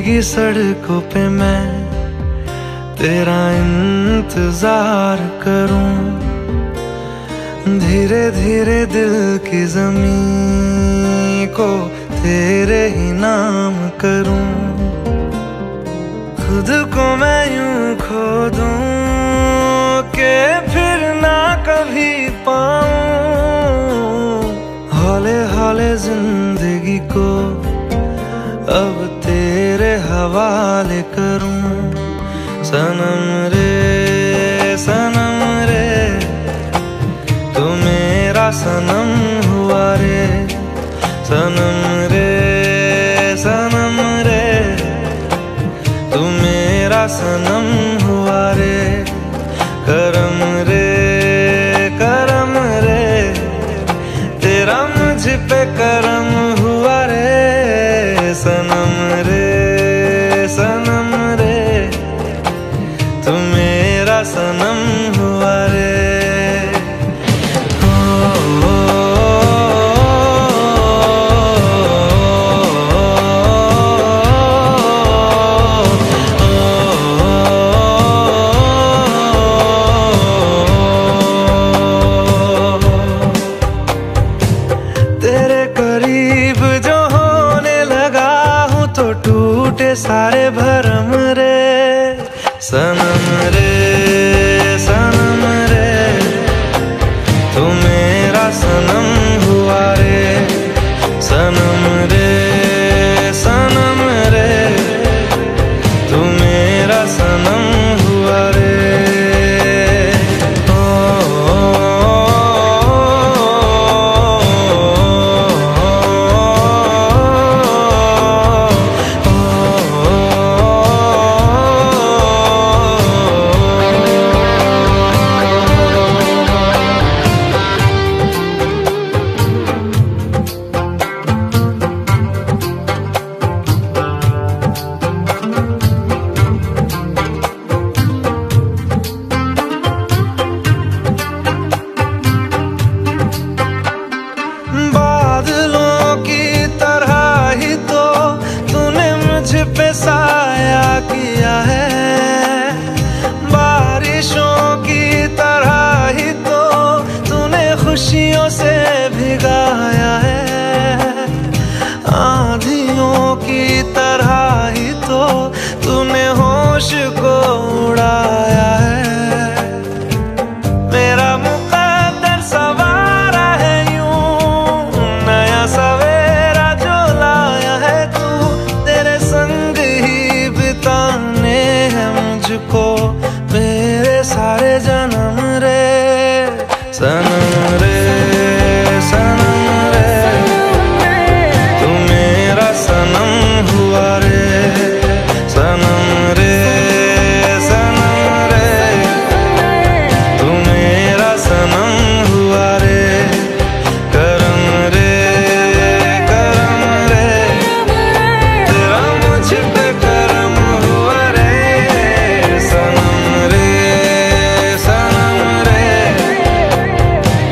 भीगी सड़कों पे मैं तेरा इंतजार करूं, धीरे धीरे दिल की ज़मीं को तेरे ही नाम करूं। खुद को मैं यूं खो दूं कि फिर ना कभी पाऊं, हौले हौले जिंदगी को अब तेरे हवाले करूं। सनम रे तू मेरा सनम हुआ रे, सनम रे तू मेरा सनम हुआ रे। करम रे तेरा मुझ पे करम हुआ रे, सनम रे तू मेरा सनम हुआ रे। तेरे करीब जो होने लगा हूँ तो टूटे सारे भरम रे, सनम रे तू मेरा सनम हुआ रे, सनम रे तू मेरा सनम हुआ रे। पे साया किया है, बारिशों की तरह ही तो तूने खुशियों से भिगाया है, आंधियों की तरह ही तो तूने होश को उड़ाया है। मेरा मुकद्दर सवारा है यूं, नया सवेरा जो लाया है तू, तेरे संग ही बिताने हैं मुझको मेरे सारे जन्म रे, सनम रे तू मेरा सनम हुआ रे, सनम रे तू मेरा सनम हुआ रे। करम रे तेरा मुझ पे करम हुआ रे, सनम रे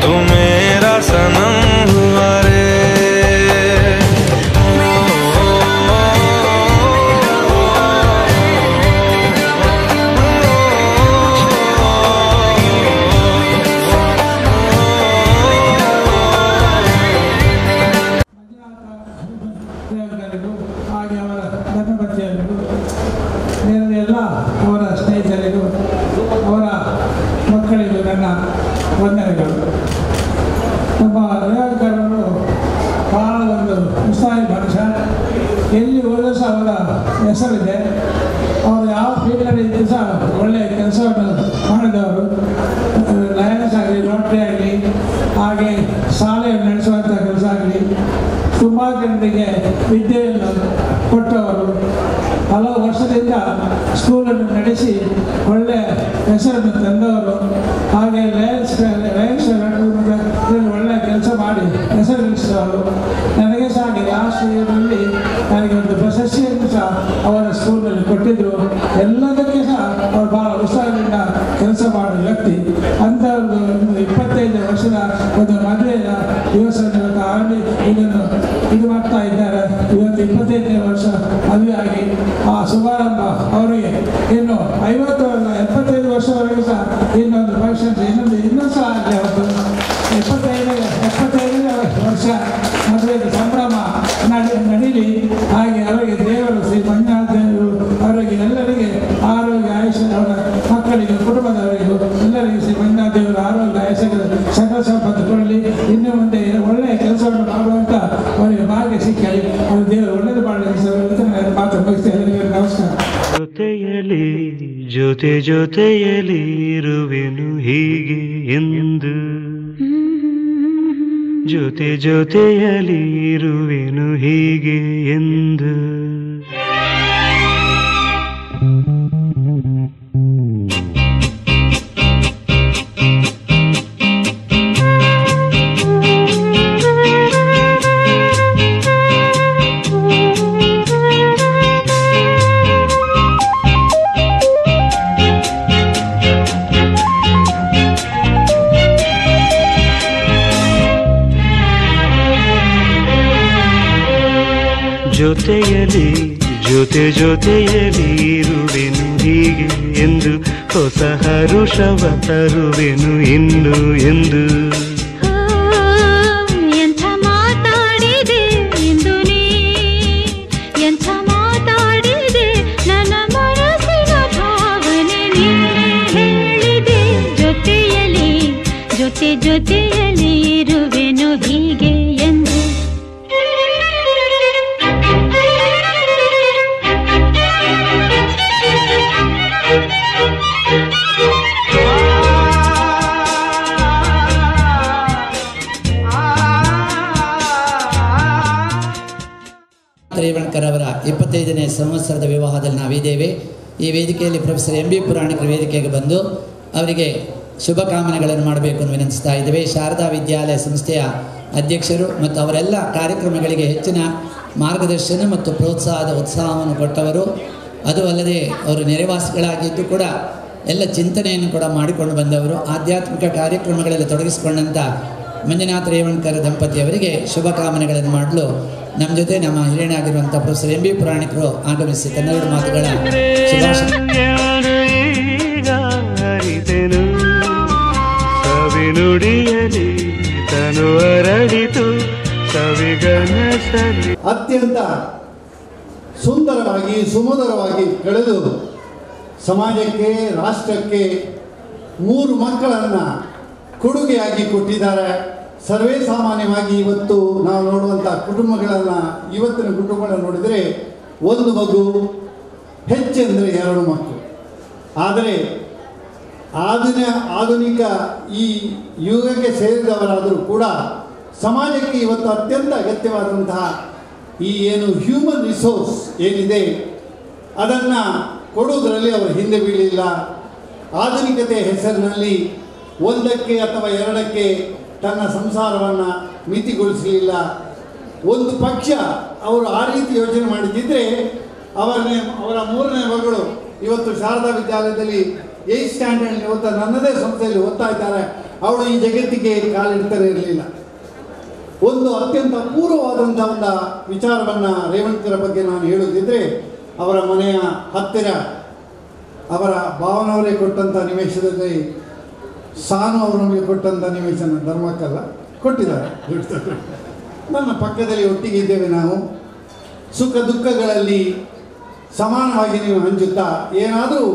तू मेरा सनम हुआ रे। ಹಾಗೆ ಅವರ ಧರ್ಮಪತ್ನಿಯರಿಗೂ ಎಲ್ಲ ಅವರ ಸ್ನೇಹಿತರಿಗೂ ಅವರ ಮಕ್ಕಳಿಗೂ ನನ್ನ ವಂದನೆಗಳು. ನಮ್ಮ ರೇವಣ್ಕರವರು ಬಹಳ ಒಂದು ಉತ್ಸಾಹಿ ಮನುಷ್ಯ, ಎಲ್ಲಿ ಹೋದರೂ ಸಹ ಅವರ ಹೆಸರಿದೆ. ಅವರು ಯಾವ ಫೀಲ್ಡಲ್ಲಿ ಇದ್ದು ಸಹ ಒಳ್ಳೆಯ ಕೆಲಸವನ್ನು ಮಾಡಿದವರು, ಲಯನ್ಸ್ ಆಗಲಿ ರೋಟರಿ ಆಗಲಿ ಹಾಗೆ ಶಾಲೆಯನ್ನು ನಡೆಸುವಂಥ ಕೆಲಸ ಆಗಲಿ ಸುಮಾರು ಜನರಿಗೆ ವಿದ್ಯೆಯನ್ನು ಕೊಟ್ಟವರು, ಹಲವು ವರ್ಷದಿಂದ ಸ್ಕೂಲನ್ನು ನಡೆಸಿ ಒಳ್ಳೆಯ ಹೆಸರನ್ನು ತಂದವರು, ಹಾಗೆ ಲಯನ್ಸ್ ಒಳ್ಳೆಯ ಕೆಲಸ ಮಾಡಿ ಹೆಸರು ಗಳಿಸಿದವರು. ನನಗೆ ಸಹ ಲಾಸ್ಟ್ ಇಯರ್ನಲ್ಲಿ ನನಗೆ ಒಂದು ಪ್ರಶಸ್ತಿಯನ್ನು ಸಹ ಅವರ ಸ್ಕೂಲ್ನಲ್ಲಿ ಕೊಟ್ಟಿದ್ದರು. ಎಲ್ಲದಕ್ಕೆ ಸಹ ಅವರು ಭಾಳ ಉತ್ಸಾಹದಿಂದ ಕೆಲಸ ಮಾಡುವ ವ್ಯಕ್ತಿ. ಅಂಥ ಒಂದು 25 ವರ್ಷದ ಒಂದು ಮದುವೆಯ ದಿವಸವನ್ನು ಇದನ್ನು ಇದು ಮಾಡ್ತಾ ಇದ್ದಾರೆ. ಇವತ್ತು 25ನೇ ವರ್ಷ ಮದುವೆ ಆಗಿ ಜೊತೆ ಜೊತೆಯಲಿ ಇರುವೆನು ಹೀಗೆ ಎಂದು, ಜೊತೆ ಜೊತೆಯಲಿ ಇರುವೆನು ಹೀಗೆ ಎಂದು. ಜೊತೆಯಲಿ ಜೊತೆ ಜೊತೆಯಲಿ ಇರುವೆನು ಹೀಗೆ ಎಂದು, ಹೊಸ ಹರುಷವ ತರುವೆನು ಇನ್ನು ಎಂದು. ಎಂಥ ಮಾತಾಡಿದೆ ಎಂದು ನೀ, ಎಂಥ ಮಾತಾಡಿದೆ ನನ್ನ ಮನಸ್ಸಿನ ಭಾವನೆ ನೀನೇ ಹೇಳಿದೆ. ಜೊತೆಯಲಿ ಜೊತೆ ಜೊತೆಯಲಿ ಇರುವೆನು ಹೀಗೆ ಎಂದು. ರೇವಣ್ಕರ್ ಅವರ 25ನೇ ಸಂವತ್ಸರದ ವಿವಾಹದಲ್ಲಿ ನಾವಿದ್ದೇವೆ. ಈ ವೇದಿಕೆಯಲ್ಲಿ ಪ್ರೊಫೆಸರ್ ಎಂ ಬಿ ಪುರಾಣಿಕರು ವೇದಿಕೆಗೆ ಬಂದು ಅವರಿಗೆ ಶುಭಕಾಮನೆಗಳನ್ನು ಮಾಡಬೇಕು ಅಂತ ವಿನಂತಿಸ್ತಾ ಇದ್ದೇವೆ. ಶಾರದಾ ವಿದ್ಯಾಲಯ ಸಂಸ್ಥೆಯ ಅಧ್ಯಕ್ಷರು ಮತ್ತು ಅವರೆಲ್ಲ ಕಾರ್ಯಕ್ರಮಗಳಿಗೆ ಹೆಚ್ಚಿನ ಮಾರ್ಗದರ್ಶನ ಮತ್ತು ಪ್ರೋತ್ಸಾಹದ ಉತ್ಸಾಹವನ್ನು ಕೊಟ್ಟವರು. ಅದು ಅಲ್ಲದೆ ಅವರು ನೆರೆವಾಸಿಗಳಾಗಿದ್ದು ಕೂಡ ಎಲ್ಲ ಚಿಂತನೆಯನ್ನು ಕೂಡ ಮಾಡಿಕೊಂಡು ಬಂದವರು. ಆಧ್ಯಾತ್ಮಿಕ ಕಾರ್ಯಕ್ರಮಗಳಲ್ಲಿ ತೊಡಗಿಸಿಕೊಂಡಂಥ ಮಂಜುನಾಥ ರೇವಣ್ಕರ್ ದಂಪತಿಯವರಿಗೆ ಶುಭಕಾಮನೆಗಳನ್ನು ಮಾಡಲು ನಮ್ಮ ಜೊತೆ ನಮ್ಮ ಹಿರಿಯನಾಗಿರುವಂಥ ಪ್ರೊಫೆಸರ್ ಎಂ ಬಿ ಪುರಾಣಿಕರು ಆಗಮಿಸಿ ಕನ್ನಡ ಮಾತುಗಳ ಶುಭಾಶಯ. ಅತ್ಯಂತ ಸುಂದರವಾಗಿ ಸುಮಧುರವಾಗಿ ಕಳೆದು ಸಮಾಜಕ್ಕೆ ರಾಷ್ಟ್ರಕ್ಕೆ 3 ಮಕ್ಕಳನ್ನು ಕೊಡುಗೆಯಾಗಿ ಕೊಟ್ಟಿದ್ದಾರೆ. ಸರ್ವೇ ಸಾಮಾನ್ಯವಾಗಿ ಇವತ್ತು ನಾವು ನೋಡುವಂಥ ಕುಟುಂಬಗಳನ್ನು, ಇವತ್ತಿನ ಕುಟುಂಬಗಳನ್ನು ನೋಡಿದರೆ ಒಂದು ಮಗು, ಹೆಚ್ಚೆಂದರೆ 2 ಮಕ್ಕಳು. ಆದರೆ ಆಧುನಿಕ ಈ ಯುಗಕ್ಕೆ ಸೇರಿದವರಾದರೂ ಕೂಡ ಸಮಾಜಕ್ಕೆ ಇವತ್ತು ಅತ್ಯಂತ ಅಗತ್ಯವಾದಂತಹ ಈ ಏನು ಹ್ಯೂಮನ್ ರಿಸೋರ್ಸ್ ಏನಿದೆ ಅದನ್ನು ಕೊಡುವುದರಲ್ಲಿ ಅವರು ಹಿಂದೆ ಬೀಳಿಲ್ಲ. ಆಧುನಿಕತೆ ಹೆಸರಿನಲ್ಲಿ 1ಕ್ಕೆ ಅಥವಾ 2ಕ್ಕೆ ತನ್ನ ಸಂಸಾರವನ್ನು ಮಿತಿಗೊಳಿಸಲಿಲ್ಲ. ಒಂದು ಪಕ್ಷ ಅವರು ಆ ರೀತಿ ಯೋಚನೆ ಮಾಡಿದ್ದಿದ್ರೆ ಅವರ 3ನೇ ಮಗಳು ಇವತ್ತು ಶಾರದಾ ವಿದ್ಯಾಲಯದಲ್ಲಿ 8th ಸ್ಟ್ಯಾಂಡರ್ಡ್ ಇವತ್ತು ನನ್ನದೇ ಸಂಸ್ಥೆಯಲ್ಲಿ ಓದ್ತಾ ಇದ್ದಾರೆ. ಅವಳು ಈ ಜಗತ್ತಿಗೆ ಕಾಲಿಡ್ತಾರೆ ಇರಲಿಲ್ಲ. ಒಂದು ಅತ್ಯಂತ ಅಪೂರ್ವವಾದಂಥ ಒಂದು ವಿಚಾರವನ್ನು ರೇವಣ್ಕರ ಬಗ್ಗೆ ನಾನು ಹೇಳುತ್ತಿದ್ದರೆ, ಅವರ ಮನೆಯ ಹತ್ತಿರ ಅವರ ಭಾವನವರೇ ಕೊಟ್ಟಂಥ ನಿವೇಶನದಲ್ಲಿ ಸಾನು ಅವರು ನಮಗೆ ಕೊಟ್ಟಂಥ ನಿವೇಶನ ಧರ್ಮಕ್ಕಲ್ಲ ಕೊಟ್ಟಿದ್ದಾರೆ. ನನ್ನ ಪಕ್ಕದಲ್ಲಿ ಒಟ್ಟಿಗೆ ಇದ್ದೇವೆ. ನಾವು ಸುಖ ದುಃಖಗಳಲ್ಲಿ ಸಮಾನವಾಗಿ ನೀವು ಹಂಚುತ್ತಾ ಏನಾದರೂ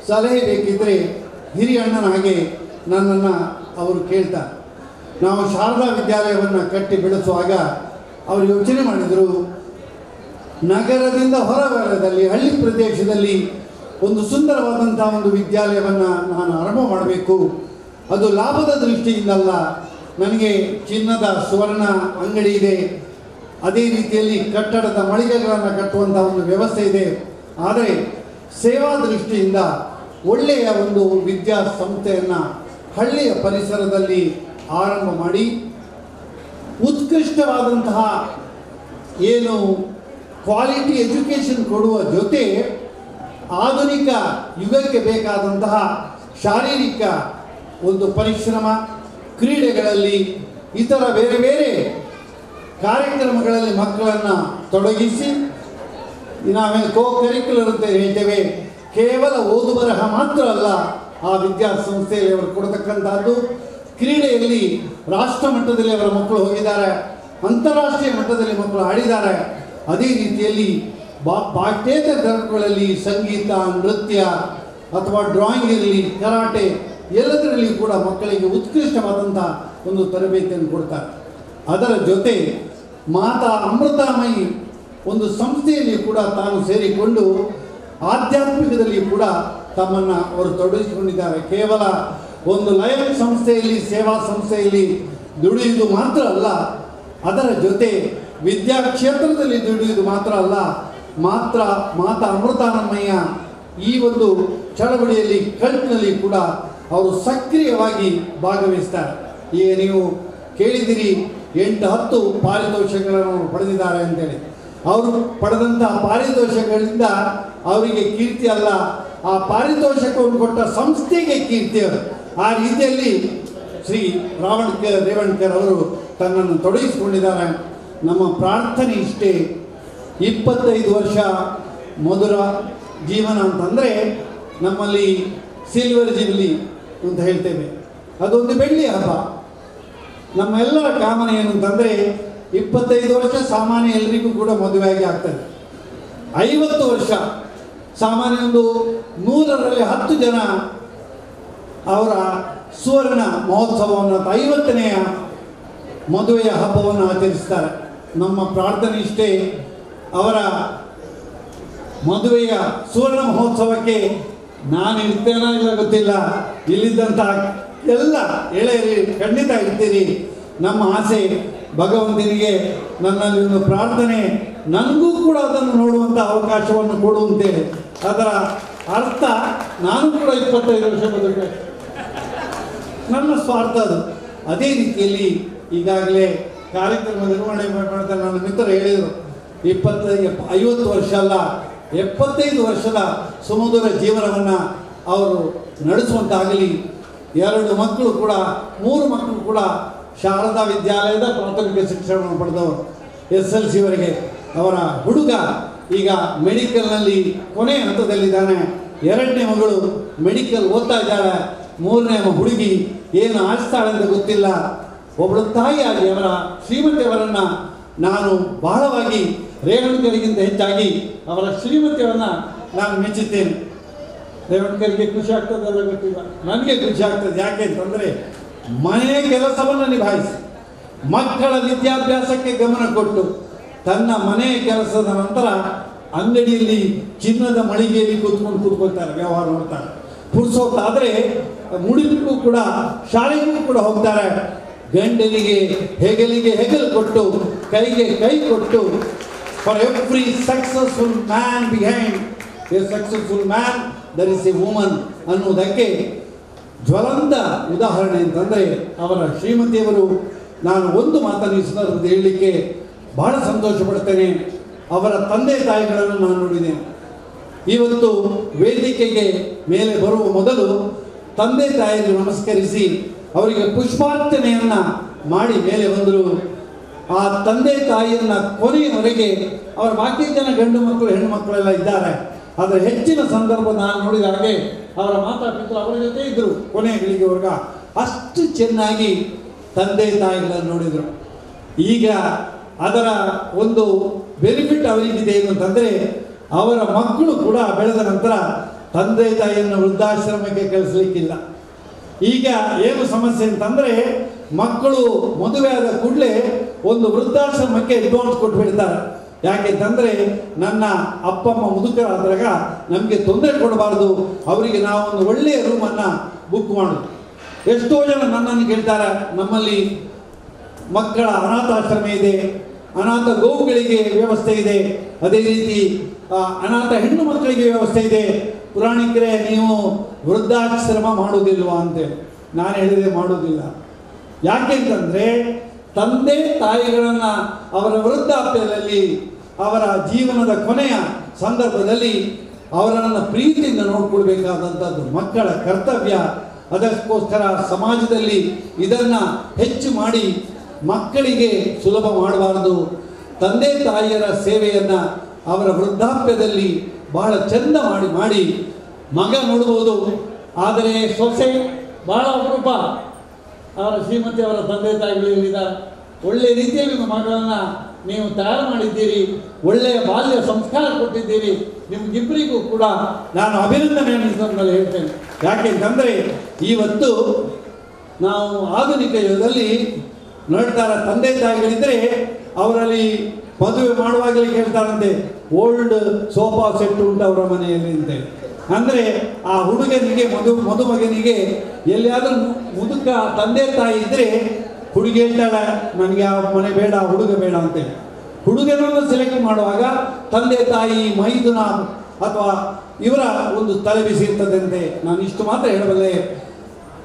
ಸಲಹೆ ಬೇಕಿದ್ದರೆ ಹಿರಿಯ ಅಣ್ಣನ ಹಾಗೆ ನನ್ನನ್ನು ಅವರು ಕೇಳ್ತಾರೆ. ನಾವು ಶಾರದಾ ವಿದ್ಯಾಲಯವನ್ನು ಕಟ್ಟಿ ಬೆಳೆಸುವಾಗ ಅವರು ಯೋಚನೆ ಮಾಡಿದರು, ನಗರದಿಂದ ಹೊರವಲಯದಲ್ಲಿ ಹಳ್ಳಿ ಪ್ರದೇಶದಲ್ಲಿ ಒಂದು ಸುಂದರವಾದಂಥ ಒಂದು ವಿದ್ಯಾಲಯವನ್ನು ನಾನು ಆರಂಭ ಮಾಡಬೇಕು. ಅದು ಲಾಭದ ದೃಷ್ಟಿಯಿಂದಲ್ಲ, ನನಗೆ ಚಿನ್ನದ ಸುವರ್ಣ ಅಂಗಡಿ ಇದೆ, ಅದೇ ರೀತಿಯಲ್ಲಿ ಕಟ್ಟಡದ ಮಳಿಗೆಗಳನ್ನು ಕಟ್ಟುವಂಥ ಒಂದು ವ್ಯವಸ್ಥೆ ಇದೆ. ಆದರೆ ಸೇವಾ ದೃಷ್ಟಿಯಿಂದ ಒಳ್ಳೆಯ ಒಂದು ವಿದ್ಯಾಸಂಸ್ಥೆಯನ್ನು ಹಳ್ಳಿಯ ಪರಿಸರದಲ್ಲಿ ಆರಂಭ ಮಾಡಿ ಉತ್ಕೃಷ್ಟವಾದಂತಹ ಏನು ಕ್ವಾಲಿಟಿ ಎಜುಕೇಷನ್ ಕೊಡುವ ಜೊತೆ ಆಧುನಿಕ ಯುಗಕ್ಕೆ ಬೇಕಾದಂತಹ ಶಾರೀರಿಕ ಒಂದು ಪರಿಶ್ರಮ, ಕ್ರೀಡೆಗಳಲ್ಲಿ, ಇತರ ಬೇರೆ ಬೇರೆ ಕಾರ್ಯಕ್ರಮಗಳಲ್ಲಿ ಮಕ್ಕಳನ್ನು ತೊಡಗಿಸಿ, ನಾವೇನು ಕರಿಕ್ಯುಲರ್ ಅಂತ ಹೇಳ್ತೇವೆ, ಕೇವಲ ಓದು ಬರಹ ಮಾತ್ರ ಅಲ್ಲ ಆ ವಿದ್ಯಾಸಂಸ್ಥೆಯಲ್ಲಿ ಅವರು ಕೊಡತಕ್ಕಂಥದ್ದು. ಕ್ರೀಡೆಯಲ್ಲಿ ರಾಷ್ಟ್ರ ಮಟ್ಟದಲ್ಲಿ ಅವರ ಮಕ್ಕಳು ಹೋಗಿದ್ದಾರೆ, ಅಂತಾರಾಷ್ಟ್ರೀಯ ಮಟ್ಟದಲ್ಲಿ ಮಕ್ಕಳು ಆಡಿದ್ದಾರೆ. ಅದೇ ರೀತಿಯಲ್ಲಿ ಪಾಠ್ಯೇತರ ತರಗತಿಗಳಲ್ಲಿ ಸಂಗೀತ, ನೃತ್ಯ ಅಥವಾ ಡ್ರಾಯಿಂಗ್ ಇರಲಿ, ಕರಾಟೆ ಎಲ್ಲದರಲ್ಲಿ ಕೂಡ ಮಕ್ಕಳಿಗೆ ಉತ್ಕೃಷ್ಟವಾದಂಥ ಒಂದು ತರಬೇತಿಯನ್ನು ಕೊಡ್ತಾರೆ. ಅದರ ಜೊತೆ ಮಾತಾ ಅಮೃತಾಮಯಿ ಒಂದು ಸಂಸ್ಥೆಯಲ್ಲಿ ಕೂಡ ತಾನು ಸೇರಿಕೊಂಡು ಆಧ್ಯಾತ್ಮಿಕದಲ್ಲಿ ಕೂಡ ತಮ್ಮನ್ನು ಅವರು ತೊಡಗಿಸಿಕೊಂಡಿದ್ದಾರೆ. ಕೇವಲ ಒಂದು ಲಯನ್ ಸಂಸ್ಥೆಯಲ್ಲಿ, ಸೇವಾ ಸಂಸ್ಥೆಯಲ್ಲಿ ದುಡಿಯುವುದು ಮಾತ್ರ ಅಲ್ಲ, ಅದರ ಜೊತೆ ವಿದ್ಯಾ ಕ್ಷೇತ್ರದಲ್ಲಿ ದುಡಿಯುವುದು ಮಾತ್ರ ಅಲ್ಲ, ಮಾತಾ ಅಮೃತಾನಂದಮಯ್ಯ ಈ ಒಂದು ಚಳವಳಿಯಲ್ಲಿ ಕಲ್ಟ್ನಲ್ಲಿ ಕೂಡ ಅವರು ಸಕ್ರಿಯವಾಗಿ ಭಾಗವಹಿಸ್ತಾರೆ. ಈಗ ನೀವು ಕೇಳಿದಿರಿ 8-10 ಪಾರಿತೋಷಗಳನ್ನು ಪಡೆದಿದ್ದಾರೆ ಅಂತೇಳಿ. ಅವರು ಪಡೆದಂಥ ಪಾರಿತೋಷಗಳಿಂದ ಅವರಿಗೆ ಕೀರ್ತಿ ಅಲ್ಲ, ಆ ಪಾರಿತೋಷಕವನ್ನು ಕೊಟ್ಟ ಸಂಸ್ಥೆಗೆ ಕೀರ್ತಿ. ಆ ರೀತಿಯಲ್ಲಿ ಶ್ರೀ ರೇವಣ್ಕರ್ ಅವರು ತನ್ನನ್ನು ತೊಡಗಿಸಿಕೊಂಡಿದ್ದಾರೆ. ನಮ್ಮ ಪ್ರಾರ್ಥನೆ ಇಷ್ಟೇ, 25 ವರ್ಷ ಮಧುರ ಜೀವನ ಅಂತಂದರೆ ನಮ್ಮಲ್ಲಿ ಸಿಲ್ವರ್ ಜೂಬ್ಲಿ ಅಂತ ಹೇಳ್ತೇವೆ, ಅದೊಂದು ಬೆಳ್ಳಿ ಹಬ್ಬ. ನಮ್ಮೆಲ್ಲರ ಕಾಮನೆ ಏನು ಅಂತಂದರೆ 25 ವರ್ಷ ಸಾಮಾನ್ಯ ಎಲ್ಲರಿಗೂ ಕೂಡ ಮದುವೆಯಾಗಿ ಆಗ್ತದೆ. 50 ವರ್ಷ ಸಾಮಾನ್ಯ ಒಂದು 100ರಲ್ಲಿ 10 ಜನ ಅವರ ಸುವರ್ಣ ಮಹೋತ್ಸವವನ್ನು 50ನೆಯ ಮದುವೆಯ ಹಬ್ಬವನ್ನು ಆಚರಿಸ್ತಾರೆ. ನಮ್ಮ ಪ್ರಾರ್ಥನೆ ಇಷ್ಟೇ, ಅವರ ಮದುವೆಯ ಸುವರ್ಣ ಮಹೋತ್ಸವಕ್ಕೆ ನಾನು ಇರ್ತೇನೋ ಇಲ್ಲ ಗೊತ್ತಿಲ್ಲ, ಇಲ್ಲಿದ್ದಂಥ ಎಲ್ಲ ಎಳೆಯರಿ ಖಂಡಿತ ಇರ್ತೀರಿ. ನಮ್ಮ ಆಸೆ ಭಗವಂತನಿಗೆ ನನ್ನಲ್ಲಿ ಒಂದು ಪ್ರಾರ್ಥನೆ, ನನಗೂ ಕೂಡ ಅದನ್ನು ನೋಡುವಂಥ ಅವಕಾಶವನ್ನು ಕೊಡುವಂತೇಳಿ. ಅದರ ಅರ್ಥ ನಾನು ಕೂಡ 25 ವರ್ಷ ಬದುಕಬೇಕು, ನನ್ನ ಸ್ವಾರ್ಥ ಅದು. ಅದೇ ರೀತಿಯಲ್ಲಿ ಈಗಾಗಲೇ ಕಾರ್ಯಕ್ರಮ ನಿರ್ವಹಣೆ ಮಾಡ್ತಾ ನನ್ನ ಮಿತ್ರರು ಹೇಳಿದರು, 50 ವರ್ಷ ಅಲ್ಲ 75 ವರ್ಷದ ಸುಮಧುರ ಜೀವನವನ್ನು ಅವರು ನಡೆಸುವಂತಾಗಲಿ. 2 ಮಕ್ಕಳು ಕೂಡ 3 ಮಕ್ಕಳು ಕೂಡ ಶಾರದಾ ವಿದ್ಯಾಲಯದ ಪ್ರಾಥಮಿಕ ಶಿಕ್ಷಣವನ್ನು ಪಡೆದವರು, SLC-ವರೆಗೆ. ಅವರ ಹುಡುಗ ಈಗ ಮೆಡಿಕಲ್ನಲ್ಲಿ ಕೊನೆಯ ಹಂತದಲ್ಲಿದ್ದಾನೆ. 2ನೇ ಮಗಳು ಮೆಡಿಕಲ್ ಓದ್ತಾ ಇದ್ದಾಳೆ. 3ನೇ ಹುಡುಗಿ ಏನು ಆಡಿಸ್ತಾಳೆ ಅಂತ ಗೊತ್ತಿಲ್ಲ. ಒಬ್ಬಳು ತಾಯಿಯಾಗಿ ಅವರ ಶ್ರೀಮತಿಯವರನ್ನು ನಾನು ಬಹಳವಾಗಿ ರೇವಣ್ಕರ್ಗಿಂತ ಹೆಚ್ಚಾಗಿ ಅವರ ಶ್ರೀಮತಿಯವರನ್ನು ನಾನು ಮೆಚ್ಚುತ್ತೇನೆ. ರೇವಣ್ಕರ್ಗೆ ಖುಷಿ ಆಗ್ತದಲ್ಲ ಗೊತ್ತಿಲ್ಲ, ನನಗೆ ಖುಷಿ ಆಗ್ತದೆ. ಯಾಕೆ ಅಂತಂದರೆ ಮನೆಯ ಕೆಲಸವನ್ನು ನಿಭಾಯಿಸಿ, ಮಕ್ಕಳ ವಿದ್ಯಾಭ್ಯಾಸಕ್ಕೆ ಗಮನ ಕೊಟ್ಟು, ತನ್ನ ಮನೆಯ ಕೆಲಸದ ನಂತರ ಅಂಗಡಿಯಲ್ಲಿ ಚಿನ್ನದ ಮಳಿಗೆಯಲ್ಲಿ ಕೂತ್ಕೊಳ್ತಾರೆ, ವ್ಯವಹಾರ ಮಾಡ್ತಾರೆ. ಪುರ್ಸೋತ್ತಾದರೆ ಮುಡಿಗೂ ಕೂಡ ಶಾಲೆಗೂ ಕೂಡ ಹೋಗ್ತಾರೆ. ಗಂಡನಿಗೆ ಹೆಗಲಿಗೆ ಹೆಗಲು ಕೊಟ್ಟು, ಕೈಗೆ ಕೈ ಕೊಟ್ಟು, for every successful man behind a successful man there is a woman ಅನ್ನುವುದಕ್ಕೆ ಜ್ವಲಂತ ಉದಾಹರಣೆ ಅಂತಂದರೆ ಅವರ ಶ್ರೀಮತಿಯವರು. ನಾನು ಒಂದು ಮಾತನ್ನು ಈ ಸಂದರ್ಭದಲ್ಲಿ ಹೇಳಲಿಕ್ಕೆ ಬಹಳ ಸಂತೋಷ ಪಡ್ತೇನೆ. ಅವರ ತಂದೆ ತಾಯಿಗಳನ್ನು ನಾನು ನೋಡಿದ್ದೇನೆ. ಇವತ್ತು ವೇದಿಕೆಗೆ ಮೇಲೆ ಬರುವ ಮೊದಲು ತಂದೆ ತಾಯಿಯನ್ನು ನಮಸ್ಕರಿಸಿ ಅವರಿಗೆ ಪುಷ್ಪಾರ್ಚನೆಯನ್ನು ಮಾಡಿ ಮೇಲೆ ಬಂದರು. ಆ ತಂದೆ ತಾಯಿಯನ್ನು ಕೊನೆಯವರೆಗೆ ಅವರ ಬಾಕಿ ಜನ ಗಂಡು ಮಕ್ಕಳು ಹೆಣ್ಣು ಮಕ್ಕಳೆಲ್ಲ ಇದ್ದಾರೆ, ಆದರೆ ಹೆಚ್ಚಿನ ಸಂದರ್ಭ ನಾನು ನೋಡಿದ ಹಾಗೆ ಅವರ ಮಾತಾಪಿತರು ಅವರ ಜೊತೆ ಇದ್ದರು ಕೊನೆಯ ಗಳಿಗೆವರೆಗ. ಅಷ್ಟು ಚೆನ್ನಾಗಿ ತಂದೆ ತಾಯಿಗಳನ್ನು ನೋಡಿದರು. ಈಗ ಅದರ ಒಂದು ಬೆನಿಫಿಟ್ ಅವರಿಗಿದೆ ಏನು ಅಂತಂದರೆ, ಅವರ ಮಕ್ಕಳು ಕೂಡ ಬೆಳೆದ ನಂತರ ತಂದೆ ತಾಯಿಯನ್ನು ವೃದ್ಧಾಶ್ರಮಕ್ಕೆ ಕಳಿಸ್ಲಿಕ್ಕಿಲ್ಲ. ಈಗ ಏನು ಸಮಸ್ಯೆ ಅಂತಂದರೆ, ಮಕ್ಕಳು ಮದುವೆ ಆದ ಕೂಡಲೇ ಒಂದು ವೃದ್ಧಾಶ್ರಮಕ್ಕೆ ಅಡ್ವಾನ್ಸ್ ಕೊಟ್ಬಿಡ್ತಾರೆ. ಯಾಕೆಂತಂದರೆ ನನ್ನ ಅಪ್ಪಮ್ಮ ಮುದುಕರಾದಾಗ ನಮಗೆ ತೊಂದರೆ ಕೊಡಬಾರ್ದು, ಅವರಿಗೆ ನಾವು ಒಂದು ಒಳ್ಳೆಯ ರೂಮನ್ನು ಬುಕ್ ಮಾಡೋದು. ಎಷ್ಟೋ ಜನ ನನ್ನನ್ನು ಕೇಳ್ತಾರೆ, ನಮ್ಮಲ್ಲಿ ಮಕ್ಕಳ ಅನಾಥಾಶ್ರಮ ಇದೆ, ಅನಾಥ ಗೋವುಗಳಿಗೆ ವ್ಯವಸ್ಥೆ ಇದೆ, ಅದೇ ರೀತಿ ಅನಾಥ ಹೆಣ್ಣು ಮಕ್ಕಳಿಗೆ ವ್ಯವಸ್ಥೆ ಇದೆ, ಪುರಾಣಿಕರೇ ನೀವು ವೃದ್ಧಾಶ್ರಮ ಮಾಡೋದಿಲ್ವಾ ಅಂತೇಳಿ. ನಾನು ಹೇಳಿದೆ ಮಾಡೋದಿಲ್ಲ. ಯಾಕೆಂತಂದರೆ ತಂದೆ ತಾಯಿಗಳನ್ನು ಅವರ ವೃದ್ಧಾಪ್ಯದಲ್ಲಿ, ಅವರ ಜೀವನದ ಕೊನೆಯ ಸಂದರ್ಭದಲ್ಲಿ ಅವರನ್ನು ಪ್ರೀತಿಯಿಂದ ನೋಡಿಕೊಳ್ಬೇಕಾದಂಥದ್ದು ಮಕ್ಕಳ ಕರ್ತವ್ಯ. ಅದಕ್ಕೋಸ್ಕರ ಸಮಾಜದಲ್ಲಿ ಇದನ್ನು ಹೆಚ್ಚು ಮಾಡಿ ಮಕ್ಕಳಿಗೆ ಸುಲಭ ಮಾಡಬಾರದು. ತಂದೆ ತಾಯಿಯರ ಸೇವೆಯನ್ನು ಅವರ ವೃದ್ಧಾಪ್ಯದಲ್ಲಿ ಬಹಳ ಚೆಂದ ಮಾಡಿ ಮಗ ನೋಡ್ಬೋದು, ಆದರೆ ಸೊಸೆ ಬಹಳ ಅಪರೂಪ. ಅವರ ಶ್ರೀಮತಿ ಅವರ ತಂದೆ ತಾಯಿಗಳಿದ್ದಾರೆ, ಒಳ್ಳೆಯ ರೀತಿಯಲ್ಲಿ ಮಗಳನ್ನು ನೀವು ತಯಾರು ಮಾಡಿದ್ದೀರಿ, ಒಳ್ಳೆಯ ಬಾಲ್ಯ ಸಂಸ್ಕಾರ ಕೊಟ್ಟಿದ್ದೀರಿ. ನಿಮಗಿಬ್ಬರಿಗೂ ಕೂಡ ನಾನು ಅಭಿನಂದನೆಯನ್ನು ಈ ಸಂದರ್ಭದಲ್ಲಿ ಹೇಳ್ತೇನೆ. ಯಾಕೆಂತಂದರೆ ಇವತ್ತು ನಾವು ಆಧುನಿಕ ಯುಗದಲ್ಲಿ ನೋಡ್ತಾರೆ, ತಂದೆ ತಾಯಿಗಳಿದ್ದರೆ ಅವರಲ್ಲಿ ಮದುವೆ ಮಾಡುವಾಗಲೇ ಕೇಳ್ತಾರಂತೆ, ಓಲ್ಡ್ ಸೋಫಾ ಸೆಟ್ ಉಂಟು ಅವರ ಮನೆಯಲ್ಲಿ ಅಂತೇಳಿ. ಅಂದರೆ ಆ ಹುಡುಗನಿಗೆ ಮದುಮಗನಿಗೆ ಎಲ್ಲಿಯಾದರೂ ಮುದುಕ ತಂದೆ ತಾಯಿ ಇದ್ದರೆ ಹುಡುಗಿ ಹೇಳ್ತಾಳೆ ನನಗೆ ಆ ಮನೆ ಬೇಡ ಹುಡುಗ ಬೇಡ ಅಂತೇಳಿ. ಹುಡುಗನನ್ನು ಸೆಲೆಕ್ಟ್ ಮಾಡುವಾಗ ತಂದೆ ತಾಯಿ ಮೈದುನ ಅಥವಾ ಇವರ ಒಂದು ತಲೆಬಿಸಿ ಇರ್ತದಂತೆ. ನಾನು ಇಷ್ಟು ಮಾತ್ರ ಹೇಳಬಲ್ಲೆ,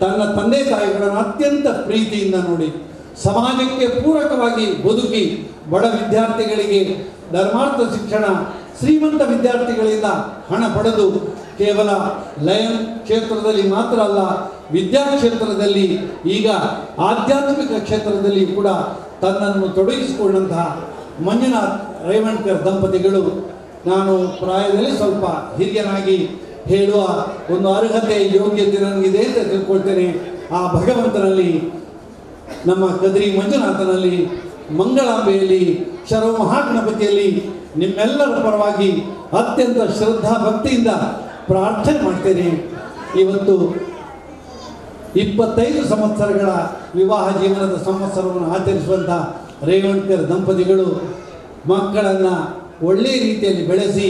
ತನ್ನ ತಂದೆ ತಾಯಿಗಳನ್ನು ಅತ್ಯಂತ ಪ್ರೀತಿಯಿಂದ ನೋಡಿ ಸಮಾಜಕ್ಕೆ ಪೂರಕವಾಗಿ ಬದುಕಿ ಬಡ ವಿದ್ಯಾರ್ಥಿಗಳಿಗೆ ಧರ್ಮಾರ್ಥ ಶಿಕ್ಷಣ, ಶ್ರೀಮಂತ ವಿದ್ಯಾರ್ಥಿಗಳಿಂದ ಹಣ ಪಡೆದು ಕೇವಲ ಲಯನ್ ಕ್ಷೇತ್ರದಲ್ಲಿ ಮಾತ್ರ ಅಲ್ಲ, ವಿದ್ಯಾಕ್ಷೇತ್ರದಲ್ಲಿ ಈಗ ಆಧ್ಯಾತ್ಮಿಕ ಕ್ಷೇತ್ರದಲ್ಲಿ ಕೂಡ ತನ್ನನ್ನು ತೊಡಗಿಸಿಕೊಂಡಂತಹ ಮಂಜುನಾಥ್ ರೇವಣ್ಕರ್ ದಂಪತಿಗಳು, ನಾನು ಪ್ರಾಯದಲ್ಲಿ ಸ್ವಲ್ಪ ಹಿರಿಯನಾಗಿ ಹೇಳುವ ಒಂದು ಅರ್ಹತೆ ಯೋಗ್ಯತೆ ನನಗಿದೆ ಅಂತ ತಿಳ್ಕೊಳ್ತೇನೆ. ಆ ಭಗವಂತನಲ್ಲಿ, ನಮ್ಮ ಕದ್ರಿ ಮಂಜುನಾಥನಲ್ಲಿ, ಮಂಗಳಾಂಬೆಯಲ್ಲಿ, ಶರವ ಮಹಾಗಣಪತಿಯಲ್ಲಿ ನಿಮ್ಮೆಲ್ಲರ ಪರವಾಗಿ ಅತ್ಯಂತ ಶ್ರದ್ಧಾ ಭಕ್ತಿಯಿಂದ ಪ್ರಾರ್ಥನೆ ಮಾಡ್ತೇನೆ. ಇವತ್ತು 25 ಸಂವತ್ಸರಗಳ ವಿವಾಹ ಜೀವನದ ಸಂವತ್ಸರವನ್ನು ಆಚರಿಸುವಂಥ ರೇವಣ್ಕರ್ ದಂಪತಿಗಳು ಮಕ್ಕಳನ್ನು ಒಳ್ಳೆಯ ರೀತಿಯಲ್ಲಿ ಬೆಳೆಸಿ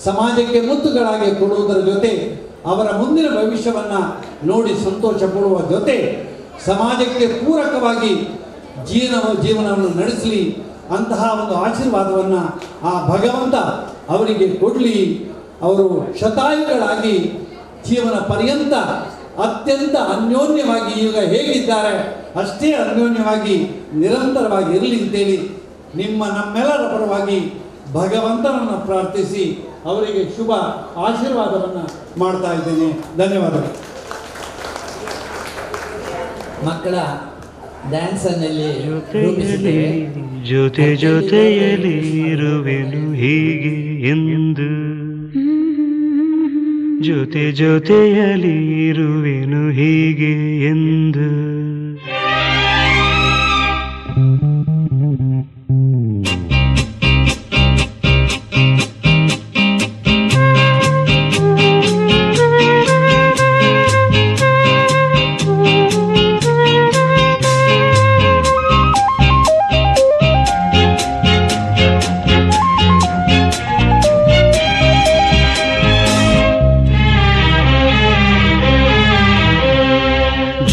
ಸಮಾಜಕ್ಕೆ ಮುತ್ತುಗಳಾಗಿ ಕೊಡುವುದರ ಜೊತೆ ಅವರ ಮುಂದಿನ ಭವಿಷ್ಯವನ್ನು ನೋಡಿ ಸಂತೋಷ ಪಡುವ ಜೊತೆ ಸಮಾಜಕ್ಕೆ ಪೂರಕವಾಗಿ ಜೀವನವನ್ನು ನಡೆಸಲಿ ಅಂತಹ ಒಂದು ಆಶೀರ್ವಾದವನ್ನು ಆ ಭಗವಂತ ಅವರಿಗೆ ಕೊಡಲಿ. ಅವರು ಶತಾಯುಗಳಾಗಿ ಜೀವನ ಪರ್ಯಂತ ಅತ್ಯಂತ ಅನ್ಯೋನ್ಯವಾಗಿ ಈಗ ಹೇಗಿದ್ದಾರೆ ಅಷ್ಟೇ ಅನ್ಯೋನ್ಯವಾಗಿ ನಿರಂತರವಾಗಿ ಇರಲಿ ಅಂತೇಳಿ ನಮ್ಮೆಲ್ಲರ ಪರವಾಗಿ ಭಗವಂತನನ್ನು ಪ್ರಾರ್ಥಿಸಿ ಅವರಿಗೆ ಶುಭ ಆಶೀರ್ವಾದವನ್ನು ಮಾಡ್ತಾ ಇದ್ದೇನೆ. ಧನ್ಯವಾದಗಳು. ಮಕ್ಕಳ ಡ್ಯಾನ್ಸನ್ನಲ್ಲಿ ರೂಪಿಸಿದ್ದೇವೆ. ಜೊತೆ ಜೊತೆಯಲ್ಲಿ ಇರುವೆನು ಹೀಗೆ ಎಂದು, ಜೊತೆ ಜೊತೆಯಲ್ಲಿ ಇರುವೆನು ಹೀಗೆ ಎಂದು.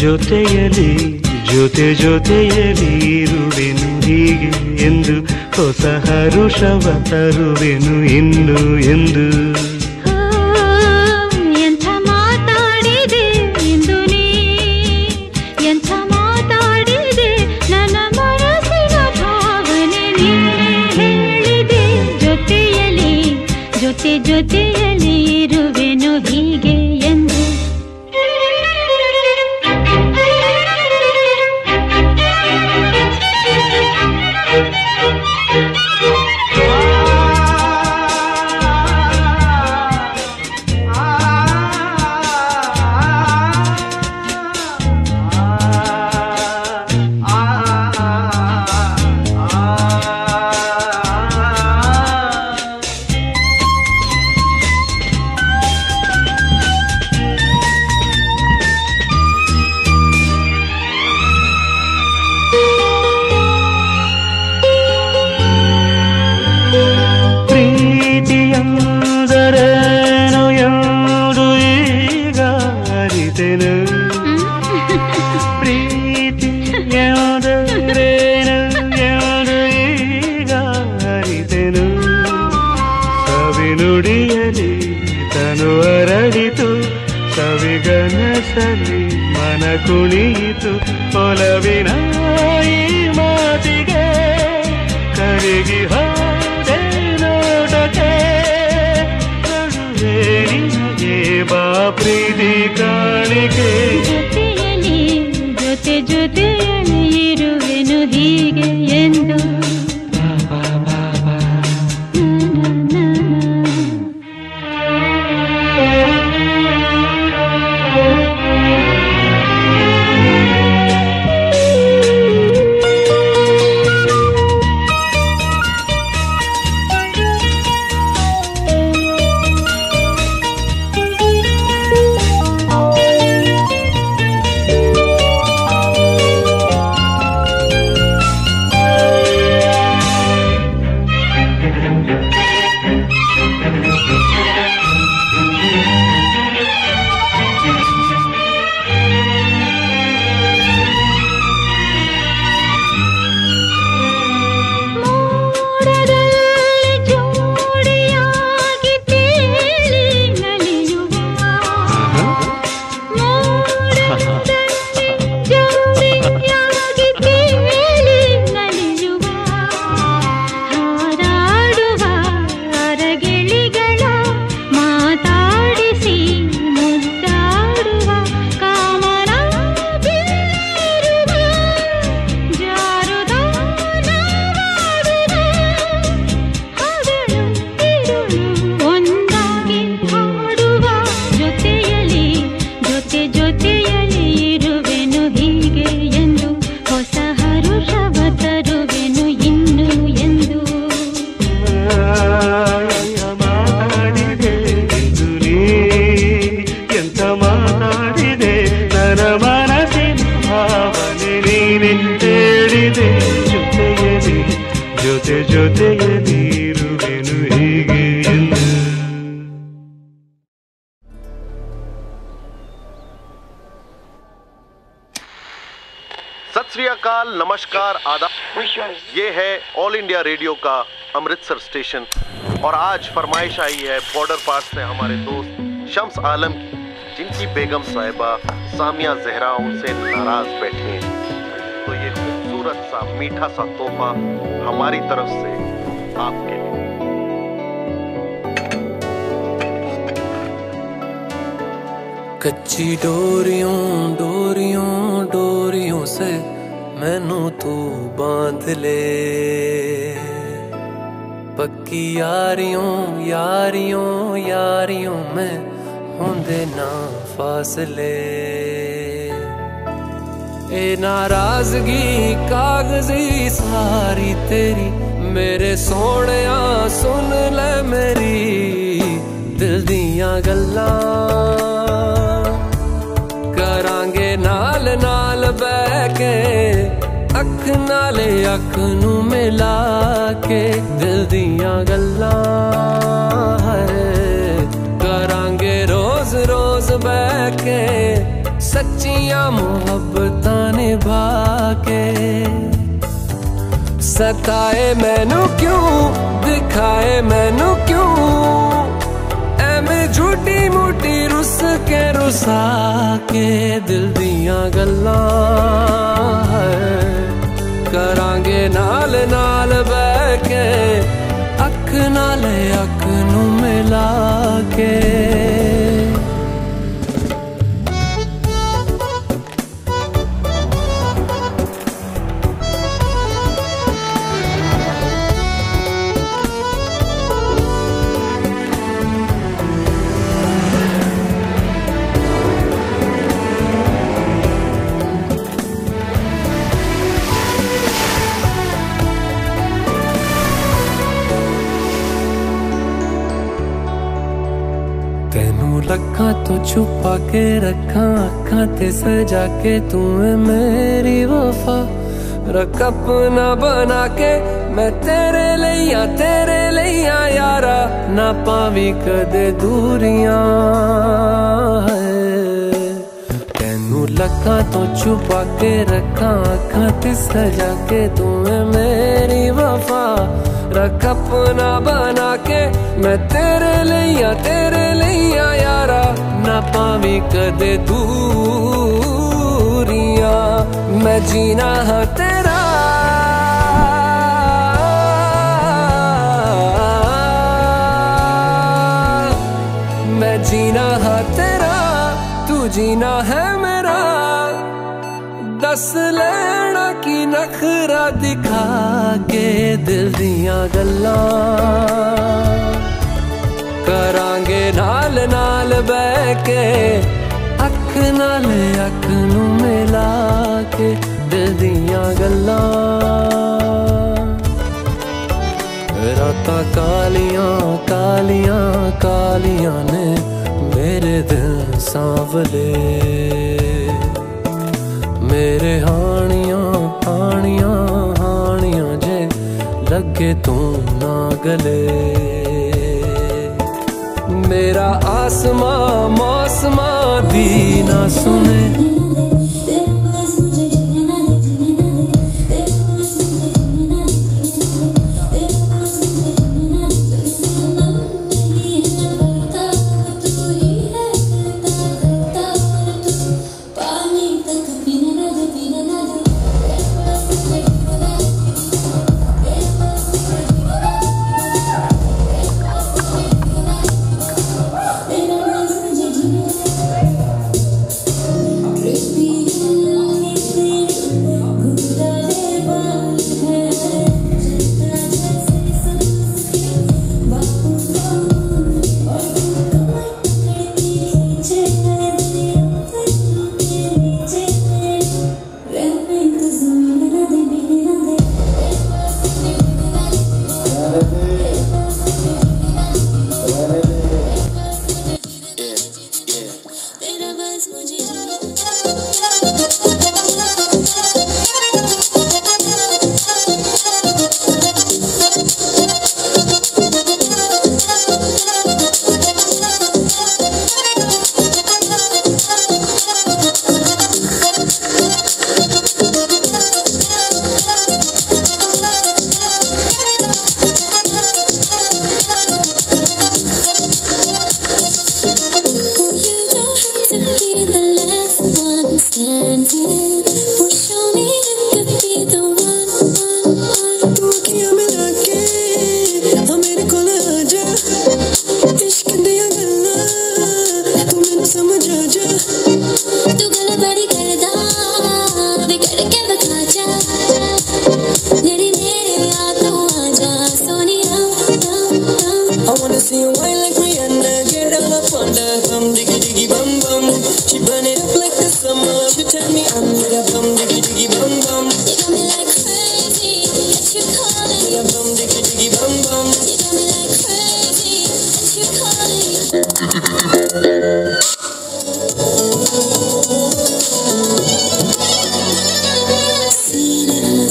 ಜೊತೆಯಲಿ ಜೊತೆ ಜೊತೆಯಲಿ ಇರುವೆನು ಹೀಗೆ ಎಂದು, ಹೊಸ ಹರುಷವ ತರುವೆನು ಇನ್ನು ಎಂದು. ಎಂಥ ಮಾತಾಡಿದೆ ಇಂದು ನೀ, ಎಂಥ ಮಾತಾಡಿದೆ ನನ್ನ ಮನಸ್ಸಿನ ಭಾವನೆ ನೀನೇ ಹೇಳಿದೆ. ಜೊತೆಯಲಿ ಜೊತೆ ಜೊತೆಯಲಿ ಇರುವೆನು ಹೀಗೆ ಎಂದು. ನುಡಿಯಲಿ ತನು ಅರಳಿತು, ಸವಿಗನಸಲಿ ಮನ ಕುಣಿಯಿತು. ಒಲವಿನ ಈ ಮಾತಿಗೆ ಕರಗಿ ಹೋದೆ ನೋಟಕ್ಕೆ, ಕಡುವೆ ನಿನಗೆ ಬಾ ಪ್ರೀತಿ ಕಾಣಿಕೆ. ಜೊತೆಯಲಿ ಜೊತೆ ಜೊತೆಯಲಿ ಇರುವೆನು ಹೀಗೆ ಎಂದು. ಜೊತೆಯಲ್ಲಿರುವೆನು ಹೀಗೆ ಎಂದು. सत श्री अकाल, नमस्कार, आदाब। ये है ऑल इंडिया रेडियो का अमृतसर स्टेशन और आज फरमाइश आई है बॉर्डर पास से हमारे दोस्त शम्स आलम की, जिनकी बेगम साहिबा सामिया जहरा उनसे नाराज बैठी हैं। तो ये खूबसूरत सा मीठा सा तोहफा हमारी तरफ से आपके लिए। कच्ची डोरियों डोरियों डोरियों से मैनू तू बांध ले, पक्की यारियों यारियों यारियों में होंदे ना फासले। ए नाराजगी कागजी सारी तेरी, मेरे सोहणिया सुन ले मेरी दिल दियां गल्लां, करांगे नाल नाल बह के अख नाले अख नू मिला के दिल दियां गल्लां करांगे रोज रोज बह के सच्चियां मुहब्बतां निभा के। सताए मैनू क्यों दिखाए मैनू क्यों, एवें झूठी मूठी रुस के रुसा के दिल दियां गल्लां करांगे नाल नाल बह के अख नाले अख नू मिला के। लखा तो छुपा के रखा अखा ते सजा के तू है मेरी वफा, रख अपना बना के मैं तेरे लिया यारा, ना पावी कदे दूरियां तेनू लखा तो छुपा के रखा अखा ते सजा के तू है मेरी वफा, रख अपना बना के मैं तेरे लिया यारा, ना पावी कदे दूरियां। मैं जीना हाँ तेरा मैं जीना हाँ तेरा, तू जीना है मेरा, दस लेना की नखरा दिखा के दिल दियां गल्लां करांगे नाल नाल बह के अख नाले अख नू मिला के दिल दियां गल्लां। रातां कालियां कालियां कालियां ने मेरे दिल सांवले, मेरे हानियां हानियां हानियां जे लगे तू ना गले। मेरा आसमां मौसमां दी ना सुने,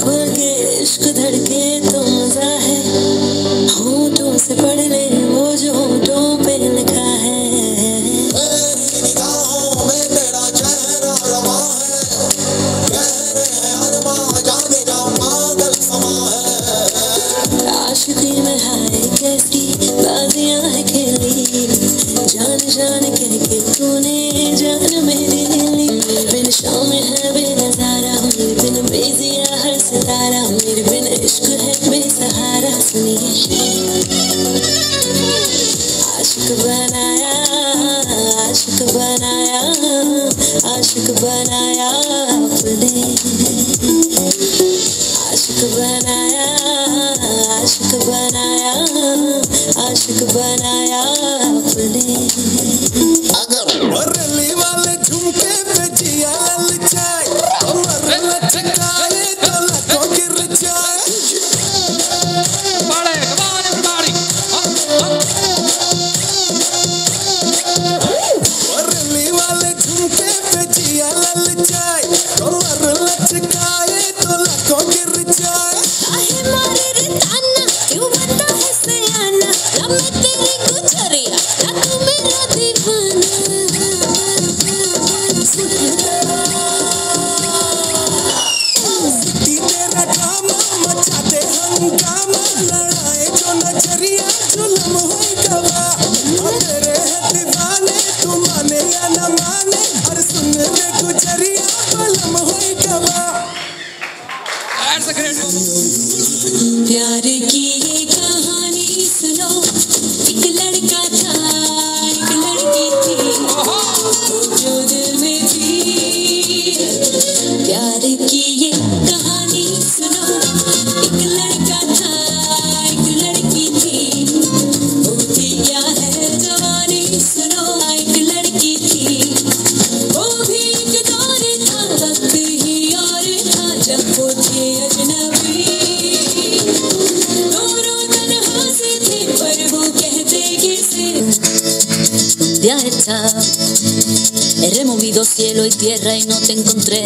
बोल के इश्क धड़के तो मजा है, होठों से पढ़ ले वो जो होठों पे लिखा है। तेरी निगाहों में तेरा चेहरा रवा है, गहरे हैं अरमां जाने जा पागल समा है। आशिकी में हाय कैसी बाजियां है खेली, जान जान कह के तूने जान मेरी ली। बिन शाम है बेनजारा, मेरे बिन बेजिया हर सितारा, मेरे बिन इश्क है बेसहारा। सुनिए आशिक बनाया, आशिक बनाया, आशिक बनाया आपने, आशिक बनाया, आशिक बनाया, आशिक बनाया आपने। अगर बरली वाले झुमके पे जिया ललचाए, कमर लचकाए तो लखों गिर जाए। बरली वाले झुमके पे जिया ललचाए, कमर लचकाए तो लखों गिर जाए। आहे मारे रे ताना, क्यों बनता है सयाना, ना मैं तेरी गुजरिया, ना तू मेरा दीवाना। सिटी तेरा ड्रामा मचा दे हंगामा, लड़ाए जो नजरिया जुल्म होए गवा। तेरे है दीवाने तू माने या न माने, और सुन ले गुजरिया बलम होए गवा। प्यार की ये कहानी सुनो, एक लड़का था एक लड़की थी, जो दिल में थी। प्यार की ये कहानी सुनो, एक लड़का था एक लड़की थी, होती क्या है जवानी सुनो। एक लड़की थी, वो भी एक दौर था, वक्त ही और था, जब वो थे अजनबी। दोनों तन्हा से थे पर वो कहते किसे। Viaje he removido cielo y tierra y no te encontré,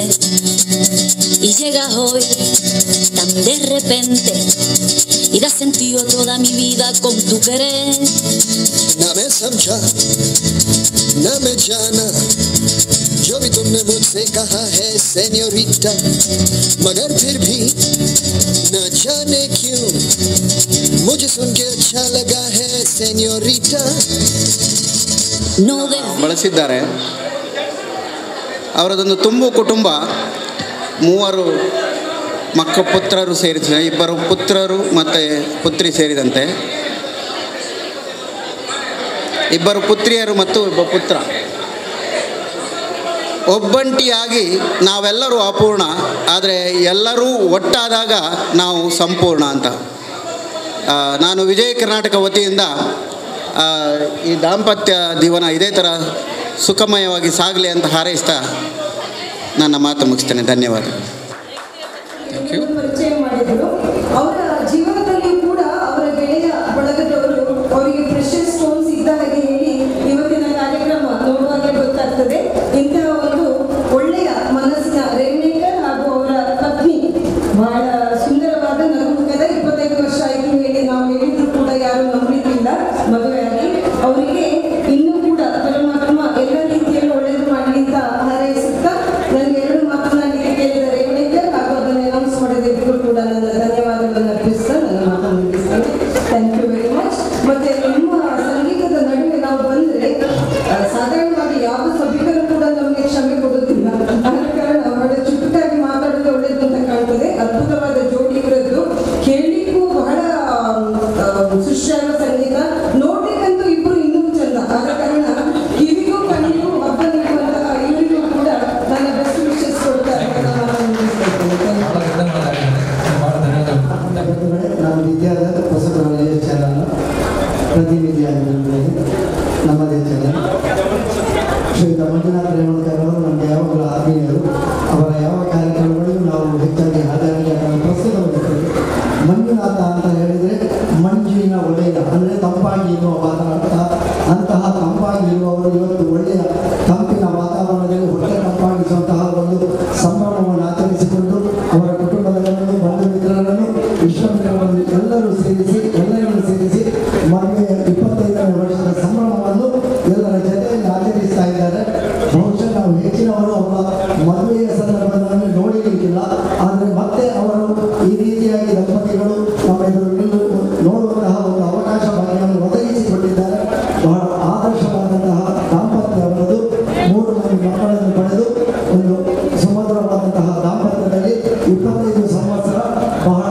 y llegas hoy tan de repente y das sentido a toda mi vida con tu querer. ना मैं समझा ना मैं जाना, जो भी तुमने मुझसे कहा है सेन्योरिटा, मगर फिर भी न जाने क्यों मुझे सुन के अच्छा लगा है सेन्योरिटा। No de ಬಳಸಿದ್ದಾರೆ. ಅವರದೊಂದು ತುಂಬು ಕುಟುಂಬ, 3 ಪುತ್ರರು ಸೇರಿದ 2 ಪುತ್ರರು ಮತ್ತು ಪುತ್ರಿ ಸೇರಿದಂತೆ 2 ಪುತ್ರಿಯರು ಮತ್ತು 1 ಪುತ್ರ. ಒಬ್ಬಂಟಿಯಾಗಿ ನಾವೆಲ್ಲರೂ ಅಪೂರ್ಣ, ಆದರೆ ಎಲ್ಲರೂ ಒಟ್ಟಾದಾಗ ನಾವು ಸಂಪೂರ್ಣ ಅಂತ. ನಾನು ವಿಜಯ ಕರ್ನಾಟಕ ವತಿಯಿಂದ ಈ ದಾಂಪತ್ಯ ಜೀವನ ಇದೇ ಥರ ಸುಖಮಯವಾಗಿ ಸಾಗಲಿ ಅಂತ ಹಾರೈಸ್ತಾ ನನ್ನ ಮಾತು ಮುಗಿಸ್ತೇನೆ. ಧನ್ಯವಾದ. ಪರಿಚಯ ಮಾಡಿದರು. ಅವರ ಜೀವನದಲ್ಲಿ ಕೂಡ ಅವರ ಗೆಳೆಯ ಬಳಗದವರು ಅವರಿಗೆ ಪ್ರೆಷರ್ ಸ್ಟೋನ್ಸ್ ಇದ್ದ ಹಾಗೆ ಹೇಳಿ ಇವತ್ತಿನ ಕಾರ್ಯಕ್ರಮ ನೋಡುವಾಗೆ ಗೊತ್ತಾಗ್ತದೆ. ಇಂತಹ ಒಂದು ಒಳ್ಳೆಯ ಮನಸ್ಸಿನ ರೇವಣೇಕರ್ ಹಾಗೂ ಅವರ ಪತ್ನಿ ಬಹಳ ಸುಂದರವಾದ ನಗುಮುಖದ 25 ವರ್ಷ ಆಯಿತು ಹೇಳಿ ನಾವು ಹೇಳಿದ್ರು ಕೂಡ ಯಾರು ನಂಬಲಿಕ್ಕಿಲ್ಲ ಮದುವೆಯಾಗಿ. ಅವರಿಗೆ ಇನ್ನೂ ಕೂಡ ಪರಮಾತ್ಮ ಎಲ್ಲ ರೀತಿಯಲ್ಲಿ ಒಳ್ಳೆಯದು ಮಾಡಲಿ ಅಂತ ಹಾರೈಸುತ್ತಾ ನನಗೆ 2 ಮಾತನಾಡಲಿಕ್ಕೆ ಕೇಳಿದ ರೇವಣೇಕರ್ ಹಾಗೂ ಅದನ್ನು ಅನೌನ್ಸ್ ಮಾಡಿದ್ದಕ್ಕೂ ಕೂಡ ನನ್ನ ಧನ್ಯವಾದಗಳನ್ನು ಅರ್ಪಿಸ್ತಾ ನನ್ನ ಮಾತನ್ನು ಮುಗಿಸ್ತೇನೆ. Thank you very much. ಮತ್ತೆ ನಿಮ್ಮ ಸಂಗೀತದ ನಡುವೆ ನಾವು ಬಂದರೆ ಸಾಧಾರಣವಾಗಿ ಯಾವ ಸಭಿಕರು ಕೂಡ ನಮಗೆ ಕ್ಷಮೆ ಕೊಡುತ್ತಿಲ್ಲ. ಆದ ಕಾರಣ ಬಹಳ ಚುಟುಕಾಗಿ ಮಾತಾಡೋದು ಒಳ್ಳೆಯದು ಅಂತ ಕಾಣ್ತದೆ. ಅದ್ಭುತವಾದ ಜೋಡಿ ಇವರದ್ದು, ಕೇಳಲಿಕ್ಕೂ ಬಹಳ ಸುಶ್ರಾವ ಸಂಗೀತ, ನೋಡ್ಲಿಕ್ಕಂತೂ ಇಬ್ಬರು ಇನ್ನೂ ಚಂದ. ಆದ ಕಾರಣ ಕಿವಿಗೂ ಕಣ್ಣಿಗೂ ಹಬ್ಬ ನೀಡುವಂತಹ ಇವರಿಗೂ ಕೂಡ ನನ್ನ ಬೆಸ್ಟ್ ವಿಶಸ್ ಕೊಡ್ತಾರೆ. ವಿಶ್ವವಿದ್ಯಾಲಯದಲ್ಲಿ ಎಲ್ಲರನ್ನು ಸೇರಿಸಿ ಮದುವೆಯ 25ನೇ ವರ್ಷದ ಸಂಭ್ರಮವನ್ನು ಎಲ್ಲರ ಜೊತೆಯಲ್ಲಿ ಆಚರಿಸ್ತಾ ಇದ್ದಾರೆ. ಬಹುಶಃ ನಾವು ಹೆಚ್ಚಿನವರು ಅವರ ಮದುವೆಯ ಸಂದರ್ಭದಲ್ಲಿ ನೋಡಿರಲಿಕ್ಕಿಲ್ಲ. ಆದರೆ ಮತ್ತೆ ಅವರು ಈ ರೀತಿಯಾಗಿ ದಂಪತಿಗಳು ನಮ್ಮ ಎದುರು ನೋಡುವಂತಹ ಒಂದು ಅವಕಾಶ ಭಾಗ್ಯವನ್ನು ಒದಗಿಸಿಕೊಟ್ಟಿದ್ದಾರೆ. ಬಹಳ ಆದರ್ಶವಾದಂತಹ ದಾಂಪತ್ಯ ಅವರದು. 3 ಮಂದಿ ಮಕ್ಕಳನ್ನು ಪಡೆದು ಒಂದು ಸುಮಧುರವಾದಂತಹ ದಾಂಪತ್ಯದಲ್ಲಿ 25 ಸಂವತ್ಸರ ಬಹಳ